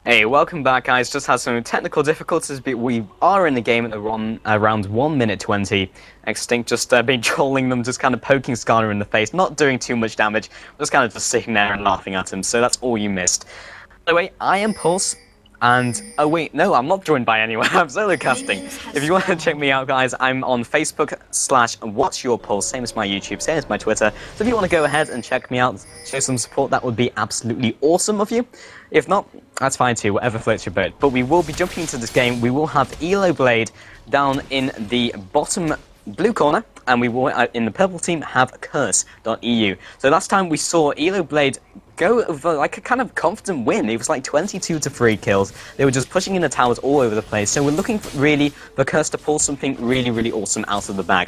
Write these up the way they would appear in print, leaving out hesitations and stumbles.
Hey, welcome back, guys. Just had some technical difficulties, but we are in the game at around 1 minute 20. Extinct just been trolling them, just kind of poking Skarner in the face, not doing too much damage, just kind of just sitting there and laughing at him, so that's all you missed. By the way, I am Pulse, and oh wait, no, I'm not joined by anyone, I'm solo casting. If you want to check me out, guys, I'm on Facebook/What'sYourPulse, same as my YouTube, same as my Twitter, so if you want to go ahead and check me out, show some support, that would be absolutely awesome of you. If not, that's fine too, whatever floats your boat. But we will be jumping into this game. We will have Eloblade down in the bottom blue corner, and we will, in the purple team, have Curse.EU. So last time we saw Eloblade go over like a kind of confident win. It was like 22 to 3 kills. They were just pushing in the towers all over the place. So we're looking really for Curse to pull something really awesome out of the bag.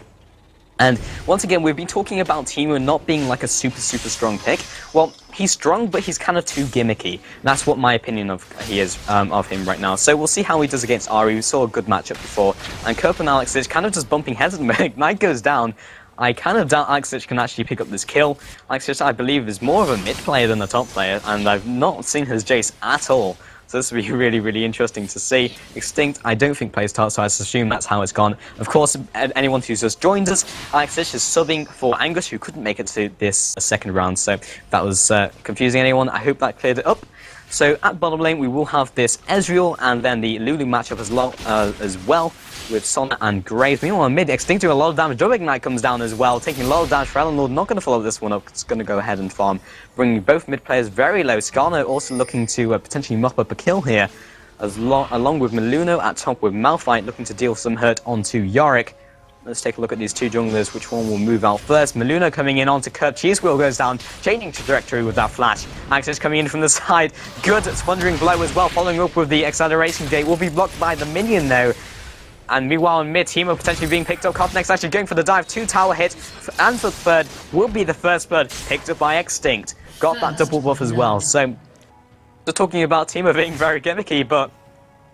And once again, we've been talking about Teemo not being like a super strong pick. Well, he's strong, but he's kind of too gimmicky. That's what my opinion of him right now. So we'll see how he does against Ari. We saw a good matchup before. And Kerp and Alexic kind of just bumping heads at him. Ignite goes down. I kind of doubt Alexic can actually pick up this kill. Alexic, I believe, is more of a mid player than a top player, and I've not seen his Jace at all. So this will be really interesting to see. Extinct, I don't think plays top, so I assume that's how it's gone. Of course, anyone who's just joined us, Alexic is subbing for Angus, who couldn't make it to this second round. So if that was confusing anyone, I hope that cleared it up. So at bottom lane, we will have this Ezreal and then the Lulu matchup as well with Sona and Graves. Meanwhile, mid, Extinct doing a lot of damage. Double Ignite comes down as well, taking a lot of damage for Eloblade. Not going to follow this one up. It's going to go ahead and farm, bringing both mid players very low. Skarner also looking to potentially mop up a kill here, along with Meluno at top with Malphite looking to deal some hurt onto Yorick. Let's take a look at these two junglers. Which one will move out first? Meluno coming in onto Curb. Cheese Wheel goes down, changing trajectory with that flash. Axis coming in from the side. Good Thundering Blow as well, following up with the Acceleration Gate. Will be blocked by the minion though. And meanwhile, in mid, Teemo potentially being picked up. Cotnex actually going for the dive. 2 tower hits. And for third will be the first bird picked up by Extinct. Got that double buff as well. So, just talking about Teemo being very gimmicky, but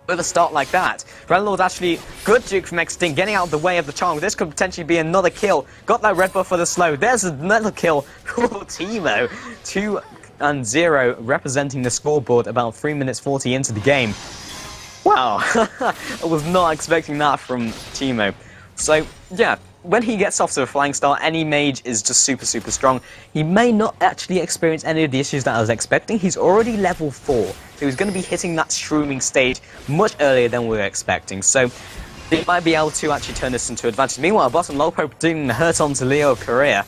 with a start like that, Eloblade actually good juke from Extinct, getting out of the way of the charm. This could potentially be another kill. Got that red buff for the slow. There's another kill for Teemo. 2-0 representing the scoreboard about 3 minutes 40 into the game. Wow, I was not expecting that from Teemo. So yeah, when he gets off to a flying start, any mage is just super strong. He may not actually experience any of the issues that I was expecting. He's already level 4, so he's going to be hitting that shrooming stage much earlier than we were expecting. So they might be able to actually turn this into advantage. Meanwhile, bottom Lowpo doing the hurt onto Leo Korea.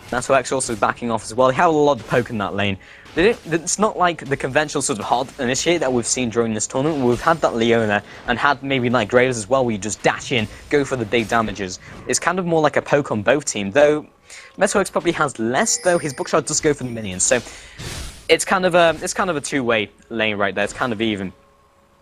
That's why X also backing off as well. They have a lot of poke in that lane. It's not like the conventional sort of hard initiate that we've seen during this tournament. We've had that Leona and had maybe like Graves as well, where you just dash in, go for the big damages. It's kind of more like a poke on both teams, though Metalworks probably has less, though his bookshot does go for the minions. So it's kind of a two-way lane right there. It's kind of even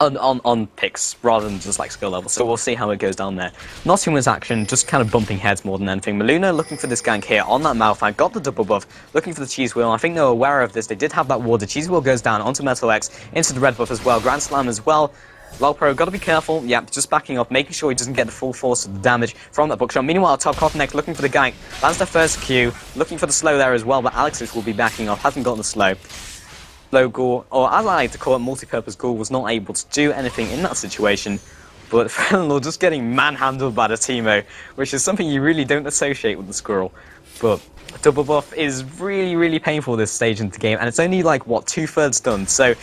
on picks rather than just like skill level. So we'll see how it goes down there. Not too much action, just kind of bumping heads more than anything. Meluno looking for this gank here on that Malphite, got the double buff, looking for the cheese wheel. I think they're aware of this. They did have that ward. The cheese wheel goes down onto Metal X, into the red buff as well. Grand Slam as well. Lolpro, got to be careful. Yeah, just backing up, making sure he doesn't get the full force of the damage from that bookshot. Meanwhile, top Cotnex looking for the gank. Lands the first Q, looking for the slow there as well, but Alexis will be backing off. Hasn't gotten the slow. Low Ghoul, or as I like to call it, multi-purpose Ghoul, was not able to do anything in that situation, but Eloblade just getting manhandled by the Teemo, which is something you really don't associate with the Squirrel. But double buff is really painful this stage into the game, and it's only like, what, 2/3 done, so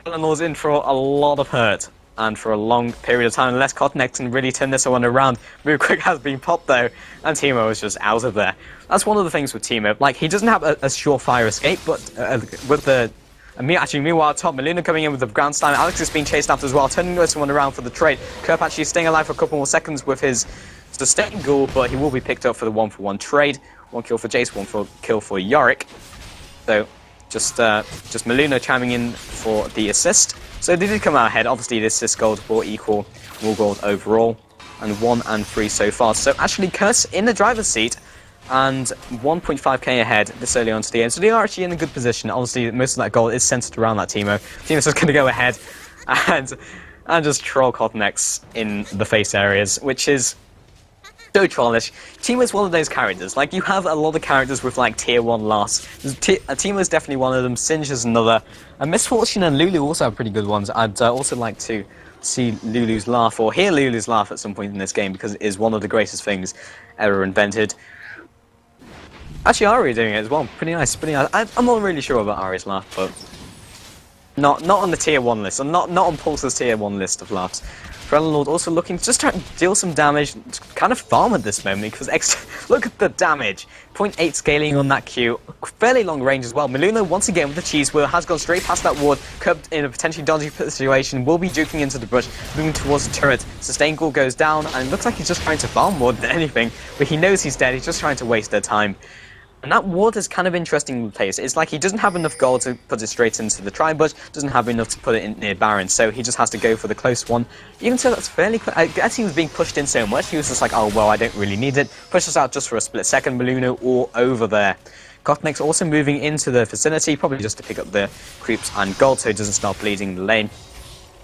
Eloblade's in for a lot of hurt, and for a long period of time, unless Cotnex can really turn this one around. Move Quick has been popped though, and Teemo is just out of there. That's one of the things with Teemo, like, he doesn't have a surefire escape, but with the meanwhile, top Meluno coming in with the ground slam. Alex is being chased after as well, turning this one around for the trade. Kerp actually staying alive for a couple more seconds with his sustained ghoul, but he will be picked up for the 1-for-1 trade. 1 kill for Jace, 1 kill for Yorick. So just Meluno chiming in for the assist. So they did come out ahead. Obviously, the assist gold will equal more gold overall, and 1 and 3 so far. So actually, Curse in the driver's seat, and 1.5k ahead this early on into the game. So they are actually in a good position. Obviously, most of that goal is centered around that Teemo. Teemo's just going to go ahead and just troll Cotnex in the face areas, which is So trollish. Teemo's one of those characters. Like, you have a lot of characters with, like, tier 1 loss. Teemo's definitely one of them. Singe is another. And Misfortune and Lulu also have pretty good ones. I'd also like to see Lulu's laugh, or hear Lulu's laugh at some point in this game, because it is one of the greatest things ever invented. Actually, Ari doing it as well. Pretty nice, pretty nice. I'm not really sure about Ari's laugh, but... Not on the tier 1 list, or not on Pulse's tier 1 list of laughs. Lord also looking to just try to deal some damage, kind of farm at this moment, because look at the damage. 0.8 scaling on that Q, fairly long range as well. Miluna once again with the cheese wheel has gone straight past that ward, curbed in a potentially dodgy situation, will be juking into the bush, moving towards the turret. Sustain goal goes down, and it looks like he's just trying to farm more than anything, but he knows he's dead, he's just trying to waste their time. And that ward is kind of interesting place. It's like he doesn't have enough gold to put it straight into the tri-bush, doesn't have enough to put it in near Baron, so he just has to go for the close one. You can tell that's fairly quick. I guess he was being pushed in so much, he was just like, oh well, I don't really need it. Pushes out just for a split second, Miluna all over there. Kotnik's also moving into the vicinity, probably just to pick up the creeps and gold so he doesn't start bleeding the lane.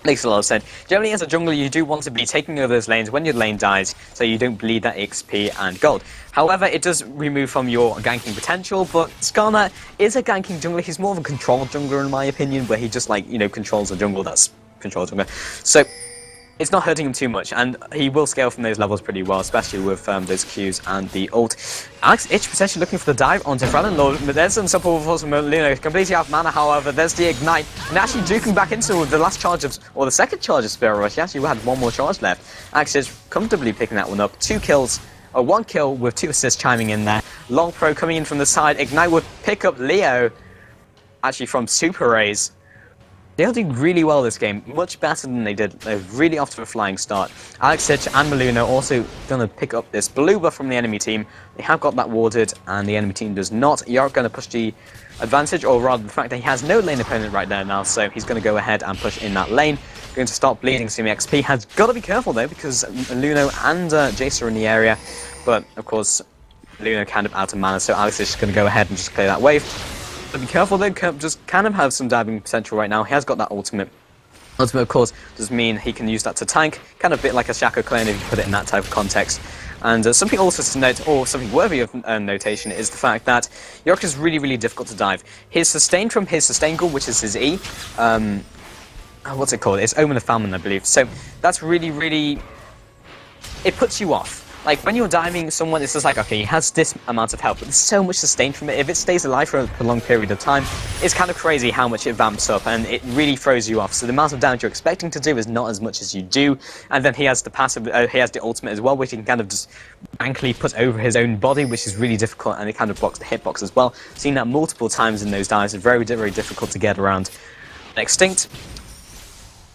Makes a lot of sense. Generally, as a jungler, you do want to be taking over those lanes when your lane dies, so you don't bleed that XP and gold. However, it does remove from your ganking potential, but Skarner is a ganking jungler. He's more of a controlled jungler, in my opinion, where he just, like, you know, controls the jungle. That's controlled jungler. So, it's not hurting him too much, and he will scale from those levels pretty well, especially with those Qs and the ult. Alex Ich potentially looking for the dive onto Lord, but there's some support force from Miluna, completely out of mana, however, there's the ignite, and actually duking back into the last charge of, or the second charge of Spirit Rush. He actually had one more charge left. Alex Ich comfortably picking that one up. 2 kills, or 1 kill with 2 assists chiming in there. Long Pro coming in from the side, Ignite would pick up Leo, actually from Super Rays. They're doing really well this game, much better than they did. They're really off to a flying start. Alex Ich and Miluna also going to pick up this blue buff from the enemy team. They have got that warded, and the enemy team does not. Yark going to push the advantage, or rather the fact that he has no lane opponent right there now, so he's going to go ahead and push in that lane. Going to start bleeding some XP. Has got to be careful though, because Luno and Jace are in the area, but of course Luno kind of out of mana, so Alex is just going to go ahead and just clear that wave. But be careful though, just kind of have some diving potential right now. He has got that ultimate. Ultimate, of course, does mean he can use that to tank, kind of a bit like a Shaco clone if you put it in that type of context. And something also to note, or something worthy of notation, is the fact that York is really, really difficult to dive. His sustain from his sustain goal, which is his E, what's it called? It's Omen of Famine, I believe. So that's really, really, it puts you off. Like, when you're diving someone, it's just like, okay, he has this amount of health, but there's so much sustain from it. If it stays alive for a prolonged period of time, it's kind of crazy how much it vamps up, and it really throws you off. So the amount of damage you're expecting to do is not as much as you do. And then he has the passive, he has the ultimate as well, which he can kind of just rankly put over his own body, which is really difficult, and it kind of blocks the hitbox as well. Seen that multiple times in those dives, it's very, very difficult to get around. Extinct.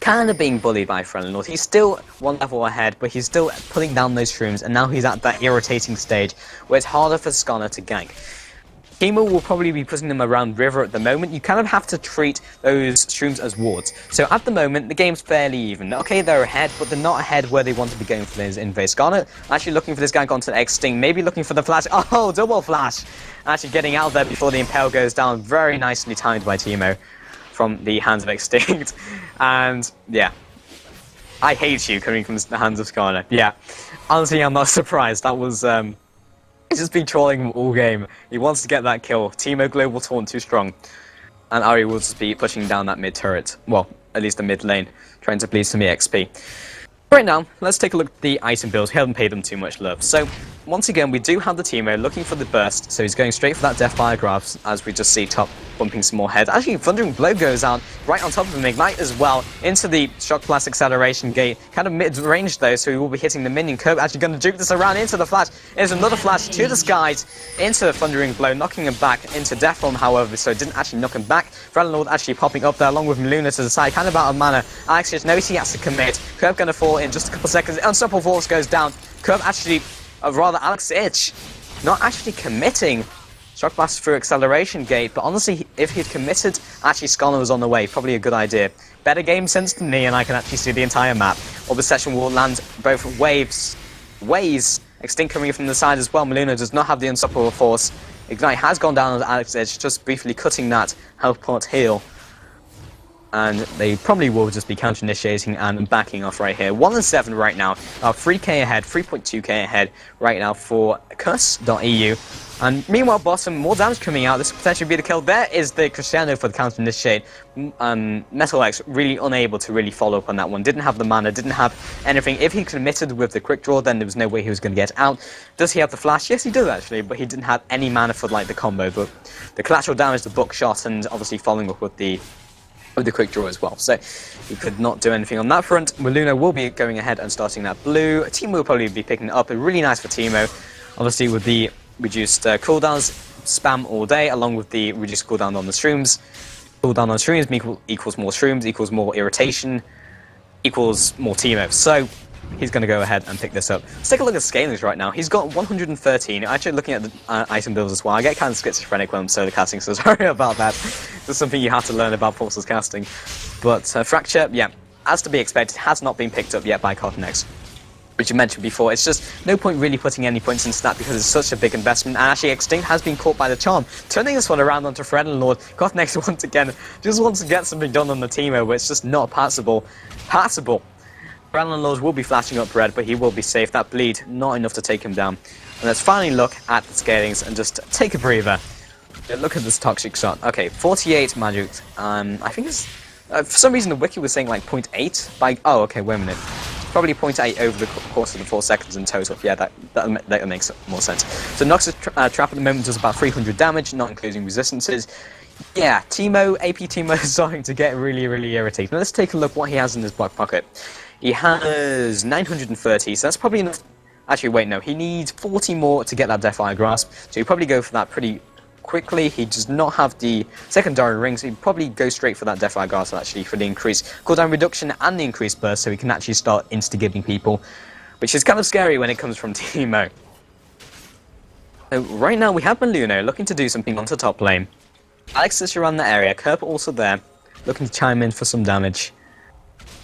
Kind of being bullied by Lord. He's still one level ahead, but he's still putting down those shrooms, and now he's at that irritating stage where it's harder for Skarner to gank. Teemo will probably be putting them around River at the moment. You kind of have to treat those shrooms as wards. So at the moment, the game's fairly even. Okay, they're ahead, but they're not ahead where they want to be going for this invade. Skarner actually looking for this gank onto Extinct, maybe looking for the flash. Oh, double flash! Actually getting out there before the Impale goes down. Very nicely timed by Teemo from the hands of Extinct. And yeah, I hate you coming from the hands of Skarner. Yeah, honestly, I'm not surprised. That was he's just been trolling him all game. He wants to get that kill. Teemo Global Taunt too strong, and Ari will just be pushing down that mid turret. Well, at least the mid lane, trying to bleed some EXP. Right now, let's take a look at the item builds. We haven't paid them too much love. So, once again, we do have the Teemo looking for the burst, so he's going straight for that Deathfire Grasp, as we just see top bumping some more heads. Actually, Thundering Blow goes out right on top of him, Ignite as well, into the Shock Blast Acceleration Gate, kind of mid-range though, so he will be hitting the minion. Curve actually going to juke this around into the flash. There's another flash to the skies, into the Thundering Blow, knocking him back into Death Form, however, so it didn't actually knock him back. Lord actually popping up there, along with Luna to the side, kind of out of mana. Alex just knows he has to commit. Curve going to fall in just a couple seconds. Unstoppable Force goes down. Curve actually, rather Alex Ich, not actually committing. Shock Blast through Acceleration Gate, but honestly, if he'd committed, actually Skarner was on the way. Probably a good idea. Better game sense than me, and I can actually see the entire map. Orbit Section will land both ways. Extinct coming from the side as well. Miluna does not have the Unstoppable Force. Ignite has gone down on Alex Edge, just briefly cutting that health pot heal. and they probably will just be counter-initiating and backing off right here. 1-7 right now. 3k ahead, 3.2k ahead right now for Curse.EU. And meanwhile, bottom, more damage coming out. This could potentially be the kill. There is the crescendo for the counter-initiate. Metal X really unable to really follow up on that one. Didn't have the mana, didn't have anything. If he committed with the quick draw, then there was no way he was going to get out. Does he have the flash? Yes, he does actually, but he didn't have any mana for like the combo. But the collateral damage, the buckshot, and obviously following up with the quick draw as well. So he could not do anything on that front. Maluno will be going ahead and starting that blue. Teemo will probably be picking it up. Really nice for Teemo. Obviously with the reduced cooldowns, spam all day, along with the reduced cooldown on the shrooms. Cooldown on shrooms equals more shrooms, equals more irritation, equals more Teemo. So he's going to go ahead and pick this up. Let's take a look at scalings right now. He's got 113. Actually, looking at the item builds as well, I get kind of schizophrenic when I'm solo casting, so sorry about that. There's something you have to learn about Pulsar's casting. But Fracture, yeah, as to be expected, has not been picked up yet by Cottonex. Which you mentioned before, it's just no point really putting any points into that because it's such a big investment, and actually Extinct has been caught by the charm, turning this one around onto Fredlord. Cottonex once again just wants to get something done on the Teemo, but it's just not passable. Lord will be flashing up red, but he will be safe. That bleed, not enough to take him down. And let's finally look at the scalings and just take a breather. Look at this toxic shot. Okay, 48 magic. I think it's... for some reason the wiki was saying like 0.8 by... Oh, okay, wait a minute. Probably 0.8 over the course of the 4 seconds in total. Yeah, that makes more sense. So Noxus Trap at the moment does about 300 damage, not including resistances. Yeah, Teemo, AP Teemo is starting to get really, really irritating. Now let's take a look what he has in his back pocket. He has 930, so that's probably enough. Actually, wait, no, he needs 40 more to get that Deathfire Grasp, so he'll probably go for that pretty quickly. He does not have the secondary ring, so he'd probably go straight for that Deathfire Grasp actually for the increased cooldown reduction and the increased burst, so he can actually start insta-giving people, which is kind of scary when it comes from Teemo. So right now we have Maluno looking to do something onto top lane. Alex is around the area, Kerp also there, looking to chime in for some damage.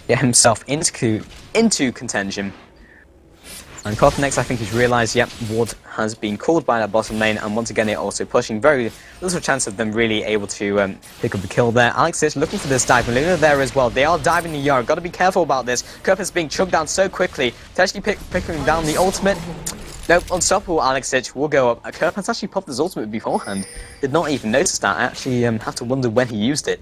Get himself into contention. And Cottonex, I think he's realised, yep, Ward has been called by that bottom lane, and once again they're also pushing. Very little chance of them really able to pick up the kill there. Alex is looking for this dive. Maluna there as well. They are diving the yard. Got to be careful about this. Kerp is being chugged down so quickly. Potentially picking down the ultimate. Nope, unstoppable Alexich will go up. Kerp has actually popped his ultimate beforehand. Did not even notice that. I actually have to wonder when he used it.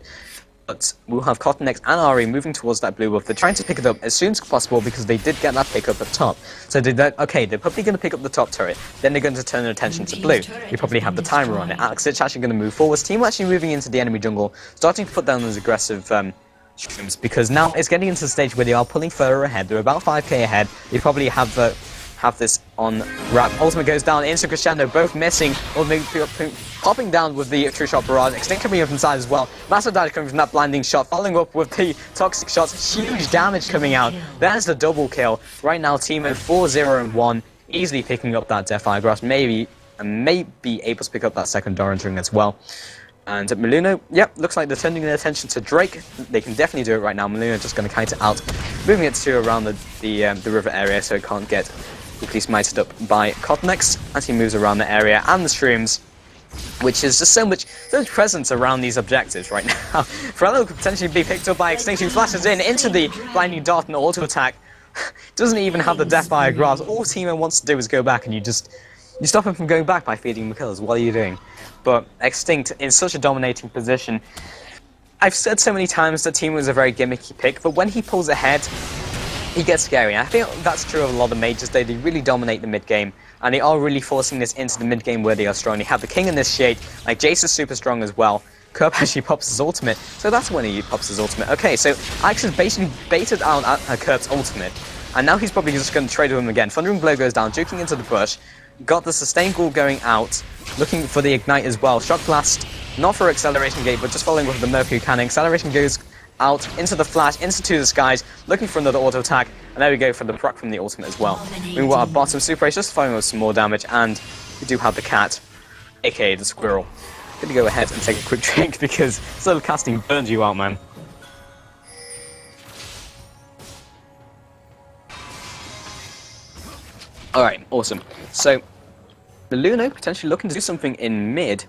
But we'll have Cottonex and Ari moving towards that blue buff. They're trying to pick it up as soon as possible because they did get that pick up at top. So okay, they're probably going to pick up the top turret. Then they're going to turn their attention to blue. They probably have the timer on it. Alexich actually going to move forwards. Team actually moving into the enemy jungle, starting to put down those aggressive shrooms, because now it's getting into the stage where they are pulling further ahead. They're about 5k ahead. They probably have this on wrap. Ultimate goes down, instant crescendo, both missing. Ultimate popping down with the true shot barrage. Extinct coming up inside as well. Massive damage coming from that blinding shot, following up with the toxic shots. Huge damage coming out. There's the double kill. Right now, Teemo 4-0-1, easily picking up that Deathfire Grasp. Maybe be able to pick up that second Doran ring as well. And Maluno, yep, looks like they're turning their attention to Drake. They can definitely do it right now. Maluno just going to kite it out, moving it to around the river area so it can't get quickly smited up by Cottonex as he moves around the area and the streams, which is just so much presence around these objectives right now. Frello could potentially be picked up by Extinction, flashes into the blinding dart and auto attack. Doesn't even have the Deathfire Grasp. All Teemo wants to do is go back, and you stop him from going back by feeding him kills. What are you doing? But Extinct in such a dominating position. I've said so many times that Teemo is a very gimmicky pick, but when he pulls ahead, he gets scary. And I think that's true of a lot of mages. They really dominate the mid game, and they are really forcing this into the mid game where they are strong. They have the king in this shade. Like Jace is super strong as well. Kerp actually pops his ultimate, so that's when he pops his ultimate. Okay, so Alex has basically baited out Kerp's ultimate, and now he's probably just going to trade with him again. Thundering Blow goes down, juking into the bush. Got the Sustain Ghoul going out, looking for the Ignite as well. Shock Blast, not for Acceleration Gate, but just following with the Mercury Cannon. Acceleration goes out into the flash, into the skies, looking for another auto attack, and there we go for the proc from the ultimate as well. Meanwhile, our bottom Super Ace just following with some more damage, and we do have the cat, aka the squirrel. Gonna go ahead and take a quick drink because solo casting burns you out, man. Alright, awesome. So, Maluno potentially looking to do something in mid.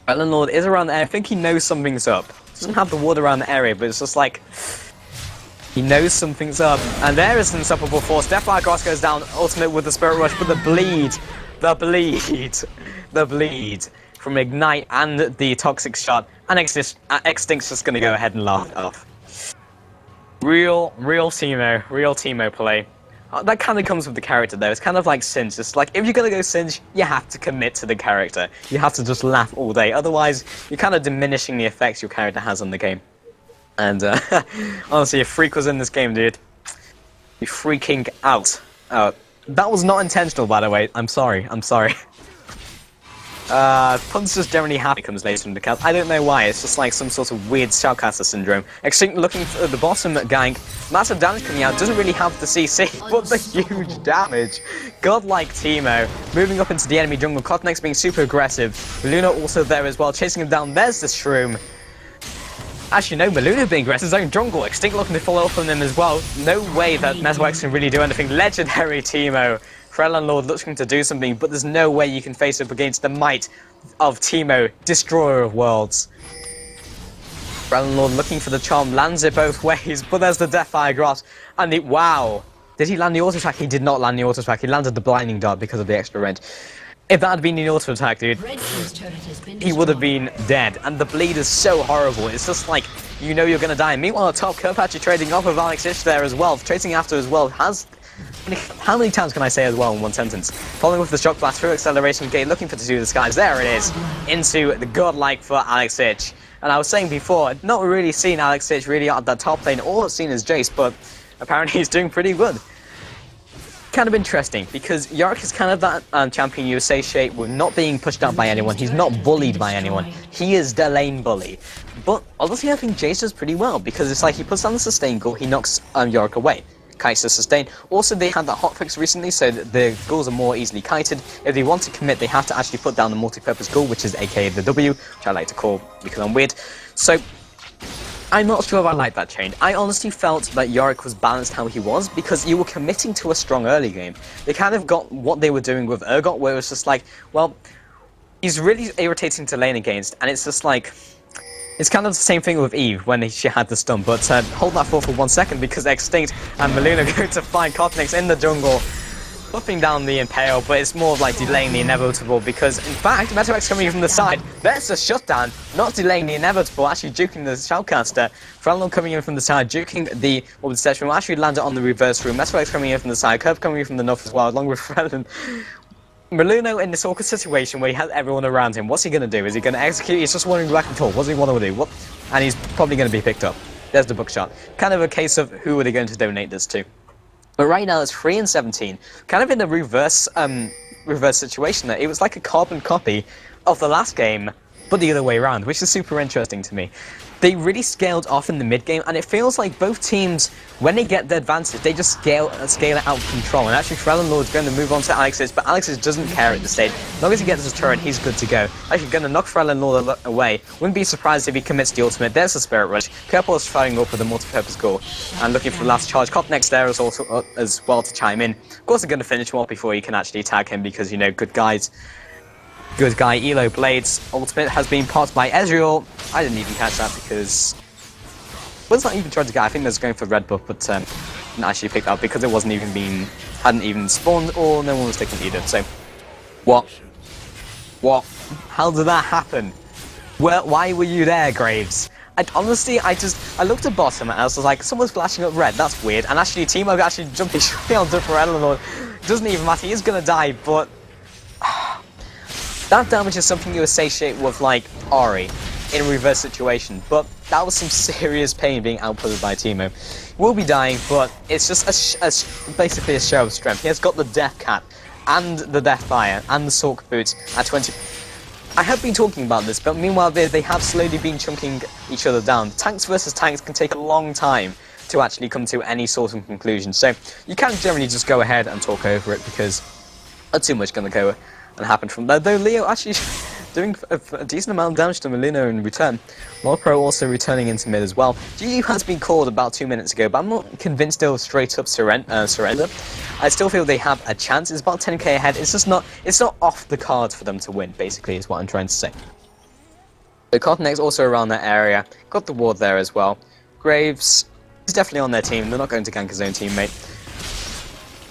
Lord is around there. I think he knows something's up. doesn't have the ward around the area, but it's just like he knows something's up. And there is an unstoppable force. Deathfire Grass goes down, ultimate with the Spirit Rush, but the bleed from Ignite and the Toxic Shot, and Extinct's just gonna go ahead and laugh it off. Real Teemo play. That kind of comes with the character though. It's kind of like Singe. It's like, if you're gonna go Singe, you have to commit to the character. You have to just laugh all day. Otherwise, you're kind of diminishing the effects your character has on the game. And honestly, if Freak was in this game, dude, be freaking out. That was not intentional, by the way. I'm sorry. Pun's just generally happy comes later in the cast. I don't know why, it's just like some sort of weird shoutcaster syndrome. Extinct looking for the bottom gank. Massive damage coming out, doesn't really have the CC, but the huge damage. Godlike Teemo moving up into the enemy jungle. Cotnex being super aggressive. Luna also there as well, chasing him down. There's the Shroom. Actually, no, Maluna being aggressive, his own jungle. Extinct looking to follow up on them as well. No way that Meswex can really do anything. Legendary Teemo. Krellan Lord looking to do something, but there's no way you can face up against the might of Teemo, Destroyer of Worlds. Krellan Lord looking for the charm, lands it both ways, but there's the Deathfire Grasp, and the wow! Did he land the auto attack? He did not land the auto attack. He landed the Blinding Dart because of the extra range. If that had been the auto attack, dude, he would have been dead. And the bleed is so horrible. It's just like, you know you're gonna die. Meanwhile, top Curve actually trading off of Alex Ich there as well. Chasing after as well has. How many times can I say as well in one sentence? Following with the Shock Blast through Acceleration Gate, looking for to do the skies. There it is, into the godlike for Alex Ich. And I was saying before, I'd not really seen Alex Ich really out that top lane. All I've seen is Jace, but apparently he's doing pretty good. Kind of interesting, because Yorick is kind of that champion you associate with not being pushed out by anyone. He's not bullied by anyone. He is the lane bully. But honestly, I think Jace does pretty well, because it's like he puts down the sustain goal, he knocks Yorick away. Kites to sustain. Also, they had that hotfix recently, so that the goals are more easily kited. If they want to commit, they have to actually put down the multi-purpose goal, which is aka the W, which I like to call because I'm weird. So, I'm not sure if I like that change. I honestly felt that Yorick was balanced how he was, because you were committing to a strong early game. They kind of got what they were doing with Urgot, where it was just like, well, he's really irritating to lane against, and it's just like, it's kind of the same thing with Eve when she had the stun, but hold that thought for 1 second, because Extinct and Maluna go to find Cotnex in the jungle, puffing down the Impale, but it's more of like delaying the inevitable, because in fact, Metarex coming from the side, there's a shutdown, not delaying the inevitable, actually juking the Shoutcaster. Frelon coming in from the side, juking the Orbit Deception, will actually land it on the reverse room. Metarex coming in from the side, Curve coming in from the north as well, along with Frelon. Maluno in this awkward situation where he has everyone around him, what's he going to do? Is he going to execute? He's just wandering back and forth. What does he want to do? What? And he's probably going to be picked up. There's the bookshot. Kind of a case of who are they going to donate this to. But right now it's 3 and 17. Kind of in the reverse situation there. It was like a carbon copy of the last game, but the other way around, which is super interesting to me. They really scaled off in the mid game, and it feels like both teams, when they get the advantage, they just scale it out of control. And actually, Krellan Lord's going to move on to Alexis, but Alexis doesn't care at this stage. As long as he gets his turret, he's good to go. Actually, going to knock Krellan Lord away. Wouldn't be surprised if he commits the ultimate. There's the Spirit Rush. Kerpol's firing up with a multi-purpose goal and looking for the last charge. Cotnex there is also up as well to chime in. Of course, they're going to finish him off before you can actually tag him, because, you know, good guys. Good guy, Eloblade's ultimate has been popped by Ezreal. I didn't even catch that because... was not even trying to get, I think they're going for red buff, but didn't actually pick that up because it wasn't even being, hadn't even spawned, or no one was taking either, so... What? How did that happen? Why were you there, Graves? Honestly, I looked at bottom and I was like, someone's flashing up red, that's weird, and actually Teemo actually jumping straight onto Eleanor. Doesn't even matter, he's gonna die, but... that damage is something you associate with, like, Ahri in a reverse situation, but that was some serious pain being outputted by Teemo. He will be dying, but it's just basically a show of strength. He has got the Death Cap, and the Deathfire, and the Sork Boots at 20... I have been talking about this, but meanwhile they have slowly been chunking each other down. Tanks versus tanks can take a long time to actually come to any sort of conclusion, so you can't generally just go ahead and talk over it, because not too much going to go and happen from there, though Leo actually doing a decent amount of damage to Melina in return. Lawpro also returning into mid as well. GU has been called about 2 minutes ago, but I'm not convinced they'll straight up surrender. I still feel they have a chance. It's about 10k ahead. It's just not, it's not off the cards for them to win, basically, is what I'm trying to say. So Cottoneg's also around that area. Got the ward there as well. Graves is definitely on their team. They're not going to gank his own teammate.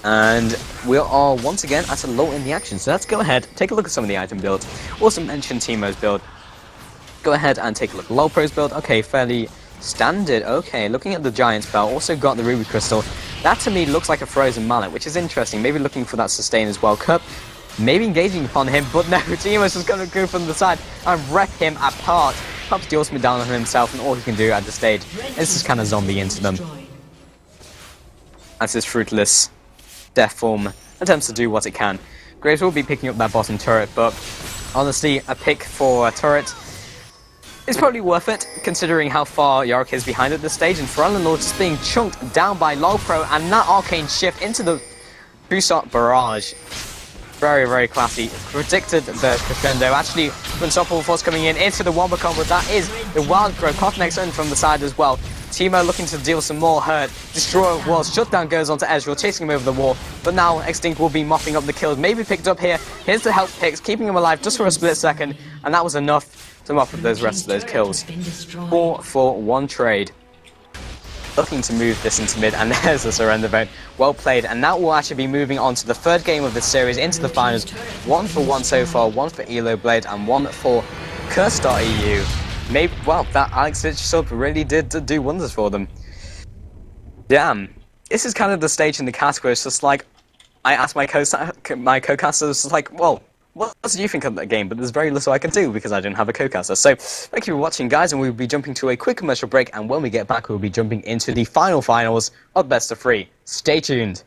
And we are once again at a lull in the action. So let's go ahead, take a look at some of the item builds. Also mention Teemo's build. Go ahead and take a look at Lolpro's build. Okay, fairly standard. Okay, looking at the Giant spell, also got the Ruby Crystal. That to me looks like a Frozen Mallet, which is interesting. Maybe looking for that sustain as well. Cup, maybe engaging upon him, but no, Teemo's just going to go from the side and wreck him apart. Cup the ultimate down on himself, and all he can do at the stage is just kind of zombie into them. As his fruitless death form attempts to do what it can. Graves will be picking up that bottom turret, but honestly, a pick for a turret is probably worth it, considering how far Yorick is behind at this stage, and Ferelden just being chunked down by Lolpro, and that arcane shift into the two-shot barrage. Very, very classy. Predicted the crescendo. Actually, Unstoppable Force coming in into the Wombo combo. That is the Wild Growth. Cottoneg's in from the side as well. Teemo looking to deal some more hurt. Destroyer walls. Shutdown goes onto Ezreal, chasing him over the wall. But now Extinct will be mopping up the kills. Maybe picked up here. Here's the help picks, keeping him alive just for a split second. And that was enough to mop up those rest of those kills. 4 for 1 trade. Looking to move this into mid, and there's the surrender vote. Well played, and now we'll actually be moving on to the third game of this series, into the finals. 1 for 1 so far, 1 for Eloblade, and 1 for Curse.EU. Maybe, well, that Alex Fitch sub really did do wonders for them. Damn. This is kind of the stage in the cast where it's just like, I asked my co-casters, like, well, what do you think of that game? But there's very little I can do because I don't have a co-caster. So, thank you for watching, guys, and we'll be jumping to a quick commercial break, and when we get back, we'll be jumping into the finals of Best of 3. Stay tuned.